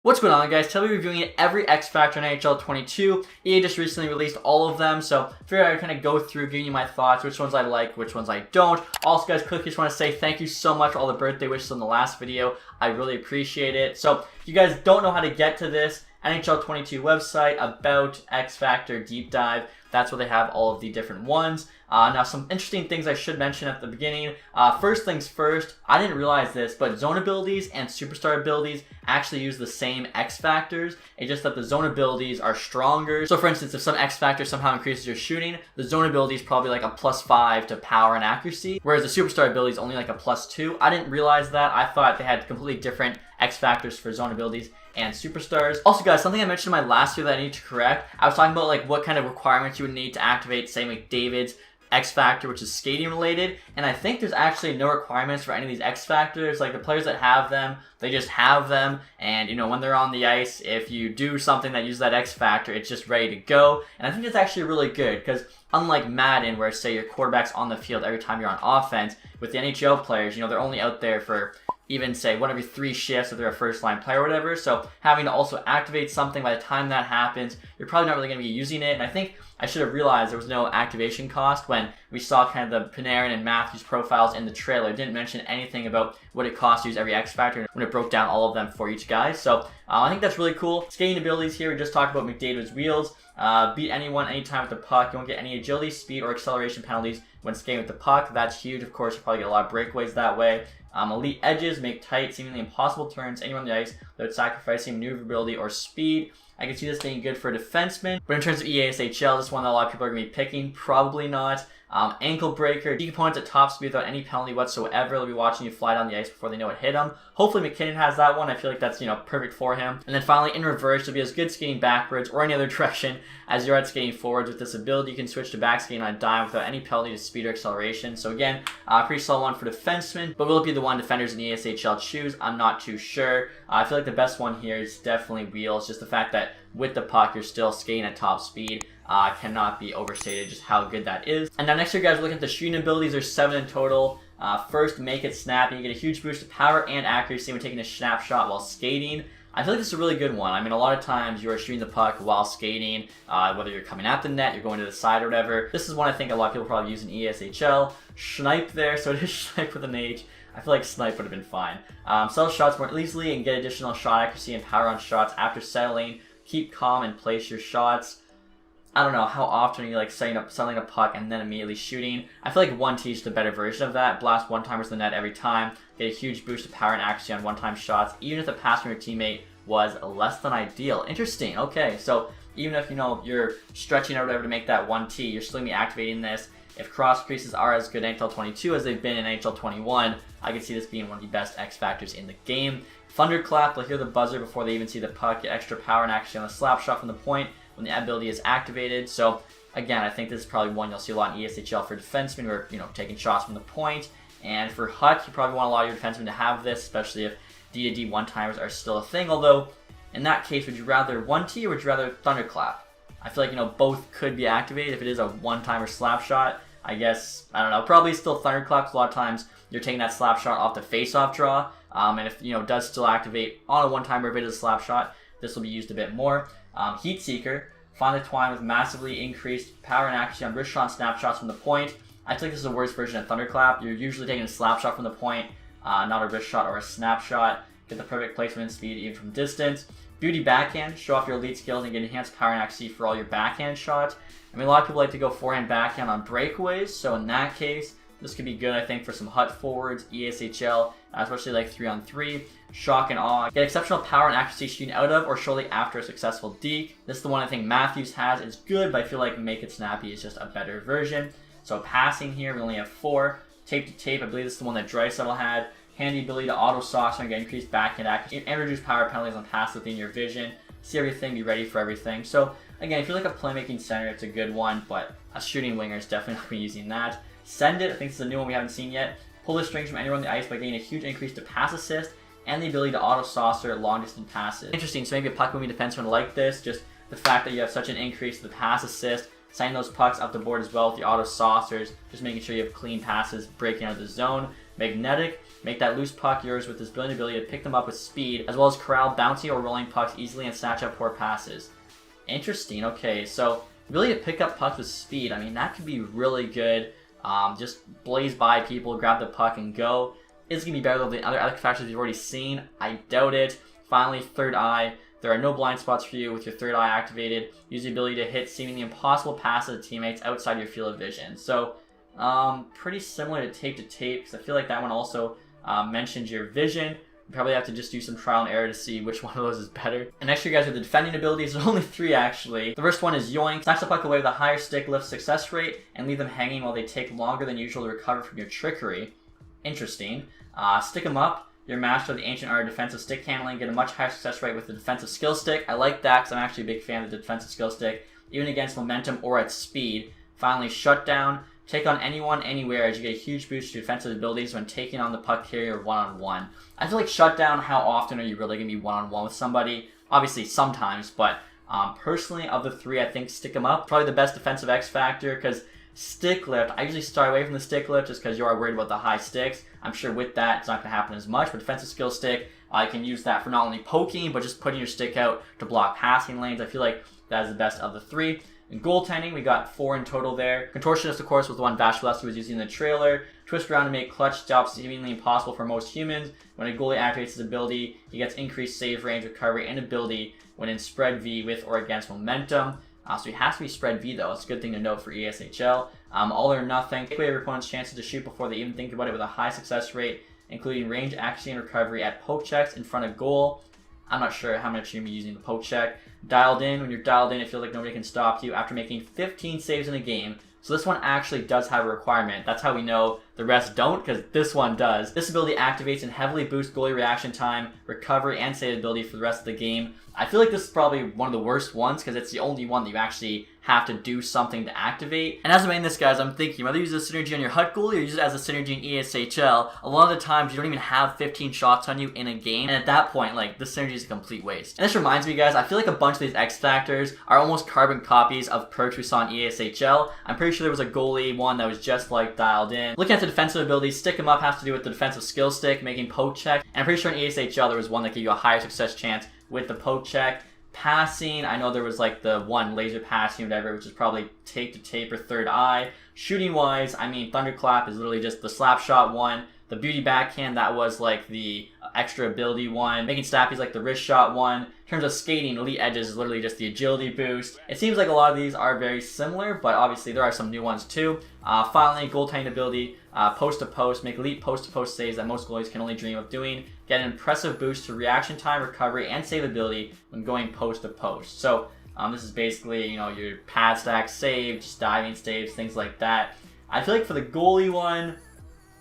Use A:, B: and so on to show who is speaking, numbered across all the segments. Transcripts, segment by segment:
A: What's going on, guys? Today we're reviewing every X Factor in NHL 22. EA just recently released all of them, so I figured I would kind of go through, giving you my thoughts, which ones I like, which ones I don't. Also, guys, quickly just want to say thank you so much for all the birthday wishes in the last video. I really appreciate it. So, if you guys don't know how to get to this, NHL 22 website, about X Factor Deep Dive, that's where they have all of the different ones. Now, some interesting things I should mention at the beginning. First things first, I didn't realize this, but zone abilities and superstar abilities actually use the same X factors. It's just that the zone abilities are stronger. So for instance, if some X factor somehow increases your shooting, the zone ability is probably like a +5 to power and accuracy, whereas the superstar ability is only like a +2. I didn't realize that. I thought they had completely different X factors for zone abilities and superstars. Also, guys, something I mentioned in my last video that I need to correct. I was talking about like what kind of requirements you would need to activate, say, McDavid's X Factor, which is skating related, and I think there's actually no requirements for any of these X Factors. Like, the players that have them, they just have them, and you know, when they're on the ice, if you do something that uses that X Factor, it's just ready to go. And I think that's actually really good, because unlike Madden, where say your quarterback's on the field every time you're on offense, with the NHL players, you know, they're only out there for even say 1 every 3 shifts if they're a first line player or whatever. So having to also activate something, by the time that happens, you're probably not really going to be using it. And I think I should have realized there was no activation cost when we saw kind of the Panarin and Matthews profiles in the trailer. It didn't mention anything about what it costs to use every X Factor when it broke down all of them for each guy. So I think that's really cool. Skating abilities here, we just talked about McDavid's wheels. Beat anyone anytime with the puck. You won't get any agility, speed, or acceleration penalties when skating with the puck. That's huge. Of course, you'll probably get a lot of breakaways that way. Elite edges make tight, seemingly impossible turns anywhere on the ice without sacrificing maneuverability or speed. I can see this being good for a defenseman, but in terms of EASHL, this one that a lot of people are going to be picking, probably not. Ankle breaker, key components at top speed without any penalty whatsoever. They'll be watching you fly down the ice before they know it hit them. Hopefully McKinnon has that one. I feel like that's, you know, perfect for him. And then finally, in reverse, you'll be as good skating backwards or any other direction as you are at skating forwards. With this ability, you can switch to back skating on a dime without any penalty to speed or acceleration. So again, pretty solid one for defensemen, but will it be the one defenders in the ESHL choose? I'm not too sure. I feel like the best one here is definitely wheels. Just the fact that with the puck, you're still skating at top speed. Cannot be overstated just how good that is. And now next year, guys, we're looking at the shooting abilities. There's 7 in total. First, make it snappy. You get a huge boost of power and accuracy when taking a snapshot while skating. I feel like this is a really good one. I mean, a lot of times you are shooting the puck while skating, whether you're coming at the net, you're going to the side or whatever. This is one I think a lot of people probably use in ESHL. Snipe there, so it is snipe with an H. I feel like snipe would have been fine. Settle shots more easily and get additional shot accuracy and power on shots after settling. Keep calm and place your shots. I don't know how often you like settling a puck and then immediately shooting. I feel like 1T is the better version of that. Blast one-timers in the net every time. Get a huge boost of power and accuracy on one-time shots, even if the pass from your teammate was less than ideal. Interesting. Okay, so even if, you know, you're stretching or whatever to make that 1T, you're still going to be activating this. If cross creases are as good in NHL 22 as they've been in NHL 21, I can see this being one of the best X factors in the game. Thunderclap, they'll hear the buzzer before they even see the puck, get extra power and accuracy on the slap shot from the point when the ability is activated. So again, I think this is probably one you'll see a lot in ESHL for defensemen who are, you know, taking shots from the point. And for Hut, you probably want a lot of your defensemen to have this, especially if D-to-D one-timers are still a thing. Although, in that case, would you rather 1T or would you rather Thunderclap? I feel like, you know, both could be activated if it is a one-timer slap shot. I guess, I don't know, probably still Thunderclap. A lot of times you're taking that slap shot off the face-off draw. And if, you know, it does still activate on a one-timer if it is a slap shot, this will be used a bit more. Heat Seeker, find the twine with massively increased power and accuracy on wrist shot snapshots from the point. I think this is the worst version of Thunderclap. You're usually taking a slap shot from the point, not a wrist shot or a snapshot. Get the perfect placement and speed even from distance. Beauty Backhand, show off your elite skills and get enhanced power and accuracy for all your backhand shots. I mean, a lot of people like to go forehand backhand on breakaways, so in that case, this could be good, I think, for some Hut forwards, ESHL, especially like 3-on-3. Shock and awe. Get exceptional power and accuracy shooting out of or shortly after a successful deke. This is the one I think Matthews has. It's good, but I feel like Make It Snappy is just a better version. So passing here, we only have 4. Tape to tape, I believe this is the one that Draisaitl had. Handy ability to auto-sauce and get increased backhand accuracy and reduce power penalties on passes within your vision. See everything, be ready for everything. So again, if you're like a playmaking center, it's a good one, but a shooting winger is definitely not going to be using that. Send It, I think this is a new one we haven't seen yet. Pull the strings from anywhere on the ice by getting a huge increase to pass assist and the ability to auto-saucer long-distance passes. Interesting, so maybe a puck-moving defenseman like this, just the fact that you have such an increase to the pass assist, sending those pucks up the board as well with the auto-saucers, just making sure you have clean passes breaking out of the zone. Magnetic, Make that loose puck yours with this brilliant ability to pick them up with speed, as well as corral bouncy or rolling pucks easily and snatch up poor passes. Interesting. Okay, so really to pick up pucks with speed, I mean, that could be really good. Just blaze by people, grab the puck, and go. Is it going to be better than the other X Factors you've already seen? I doubt it. Finally, third eye. There are no blind spots for you with your third eye activated. Use the ability to hit seemingly impossible passes to teammates outside your field of vision. So, pretty similar to tape, because I feel like that one also mentions your vision. You probably have to just do some trial and error to see which one of those is better. And next you guys are the defending abilities. There's only 3 actually. The first one is Yoink. Snatch the puck away with a higher stick lift success rate and leave them hanging while they take longer than usual to recover from your trickery. Interesting. Stick them up. Your master of the ancient art of defensive stick handling. Get a much higher success rate with the defensive skill stick. I like that because I'm actually a big fan of the defensive skill stick, even against momentum or at speed. Finally, shutdown. Take on anyone, anywhere, as you get a huge boost to defensive abilities when taking on the puck carrier one-on-one. I feel like shutdown, how often are you really going to be one-on-one with somebody? Obviously, sometimes, but personally, of the 3, I think stick them up. Probably the best defensive X Factor, because stick lift, I usually start away from the stick lift just because you are worried about the high sticks. I'm sure with that, it's not going to happen as much, but defensive skill stick, I can use that for not only poking, but just putting your stick out to block passing lanes. I feel like that is the best of the 3. In goaltending, we got 4 in total there. Contortionist, of course, was the one Vasilevsky was using in the trailer. Twist around to make clutch jobs seemingly impossible for most humans. When a goalie activates his ability, he gets increased save range, recovery, and ability when in spread V with or against momentum. So he has to be spread V, though. It's a good thing to note for ESHL. All or nothing. Take away your opponent's chances to shoot before they even think about it with a high success rate, including range, accuracy, and recovery at poke checks in front of goal. I'm not sure how much you're going to be using the poke check. Dialed in. When you're dialed in, it feels like nobody can stop you after making 15 saves in a game. So this one actually does have a requirement. That's how we know the rest don't, because this one does. This ability activates and heavily boosts goalie reaction time, recovery, and save ability for the rest of the game. I feel like this is probably one of the worst ones, because it's the only one that you actually have to do something to activate. And as I'm making this, guys, I'm thinking whether you use this synergy on your HUT goalie or use it as a synergy in ESHL, a lot of the times you don't even have 15 shots on you in a game, and at that point, like, this synergy is a complete waste. And this reminds me, guys, I feel like a bunch of these X Factors are almost carbon copies of perks we saw in ESHL. I'm pretty sure there was a goalie one that was just like dialed in. Looking at the defensive abilities, stick 'em up has to do with the defensive skill stick, making poke check, and I'm pretty sure in ESHL there was one that gave you a higher success chance with the poke check. Passing, I know there was like the one laser passing, whatever, which is probably tape to tape or third eye. Shooting wise, I mean, Thunderclap is literally just the slap shot one. The beauty backhand, that was like the extra ability one. Making snappies like the wrist shot one. In terms of skating, elite edges is literally just the agility boost. It seems like a lot of these are very similar, but obviously there are some new ones too. Finally, goaltending ability, post to post, make elite post to post saves that most goalies can only dream of doing. Get an impressive boost to reaction time, recovery, and save ability when going post to post. So this is basically, you know, your pad stack save, just diving saves, things like that. I feel like for the goalie one,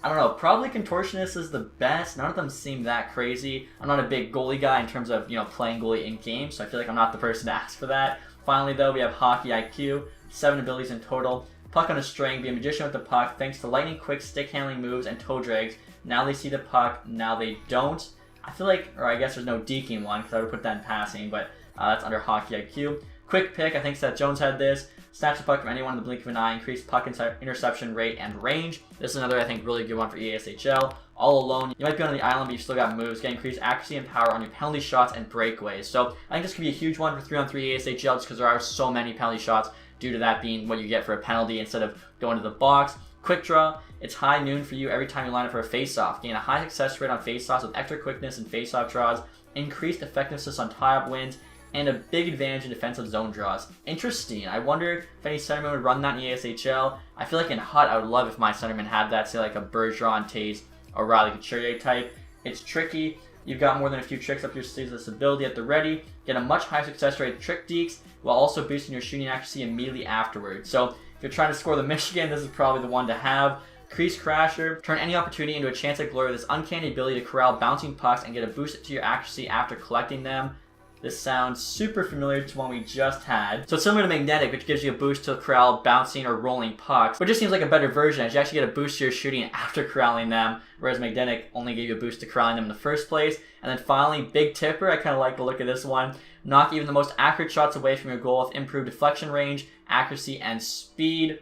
A: I don't know, probably Contortionist is the best. None of them seem that crazy. I'm not a big goalie guy in terms of, you know, playing goalie in game, so I feel like I'm not the person to ask for that. Finally, though, we have Hockey IQ, 7 abilities in total. Puck on a string, be a magician with the puck, thanks to lightning quick stick handling moves and toe drags. Now they see the puck, now they don't. I feel like, or I guess there's no deking one, because I would put that in passing, but that's under Hockey IQ. Quick pick, I think Seth Jones had this. Snatch the puck from anyone in the blink of an eye, increase puck interception rate and range. This is another, I think, really good one for ESHL. All alone, you might be on the island, but you've still got moves. Get increased accuracy and power on your penalty shots and breakaways. So I think this could be a huge one for 3-on-3 ESHL, just because there are so many penalty shots due to that being what you get for a penalty instead of going to the box. Quick draw, it's high noon for you every time you line up for a face-off. Gain a high success rate on face-offs with extra quickness and face-off draws, increased effectiveness on tie-up wins, and a big advantage in defensive zone draws. Interesting. I wonder if any centerman would run that in ESHL. I feel like in HUT, I would love if my centerman had that, say like a Bergeron, Taze, or Riley Couturier type. It's tricky. You've got more than a few tricks up your sleeves with this ability at the ready. Get a much higher success rate with trick deeks, while also boosting your shooting accuracy immediately afterwards. So if you're trying to score the Michigan, this is probably the one to have. Crease Crasher, turn any opportunity into a chance at glory with this uncanny ability to corral bouncing pucks and get a boost to your accuracy after collecting them. This sounds super familiar to one we just had. So it's similar to Magnetic, which gives you a boost to corral bouncing or rolling pucks, but just seems like a better version, as you actually get a boost to your shooting after corralling them, whereas Magnetic only gave you a boost to corralling them in the first place. And then finally, Big Tipper, I kind of like the look of this one. Knock even the most accurate shots away from your goal with improved deflection range, accuracy, and speed.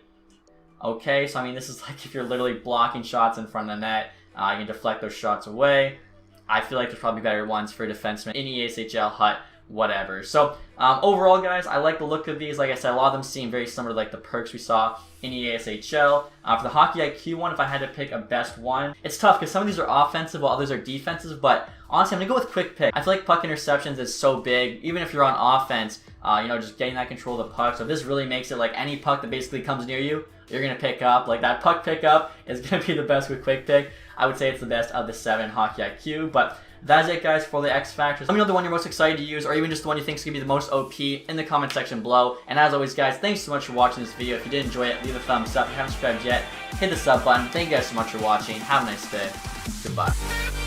A: Okay, so I mean, this is like if you're literally blocking shots in front of the net. You can deflect those shots away. I feel like there's probably better ones for defensemen in ESHL, HUT, whatever. So overall, guys, I like the look of these. Like I said, a lot of them seem very similar to like the perks we saw in ESHL. For the Hockey IQ one, if I had to pick a best one, it's tough because some of these are offensive while others are defensive, but honestly, I'm going to go with Quick Pick. I feel like puck interceptions is so big, even if you're on offense, just getting that control of the puck. So this really makes it like any puck that basically comes near you, you're going to pick up. Like that puck pickup is going to be the best with Quick Pick. I would say it's the best of the 7 Hockey IQ, but that's it, guys, for the X Factors. Let me know the one you're most excited to use, or even just the one you think is going to be the most OP in the comment section below. And as always, guys, thanks so much for watching this video. If you did enjoy it, leave a thumbs up. If you haven't subscribed yet, hit the sub button. Thank you guys so much for watching. Have a nice day. Goodbye.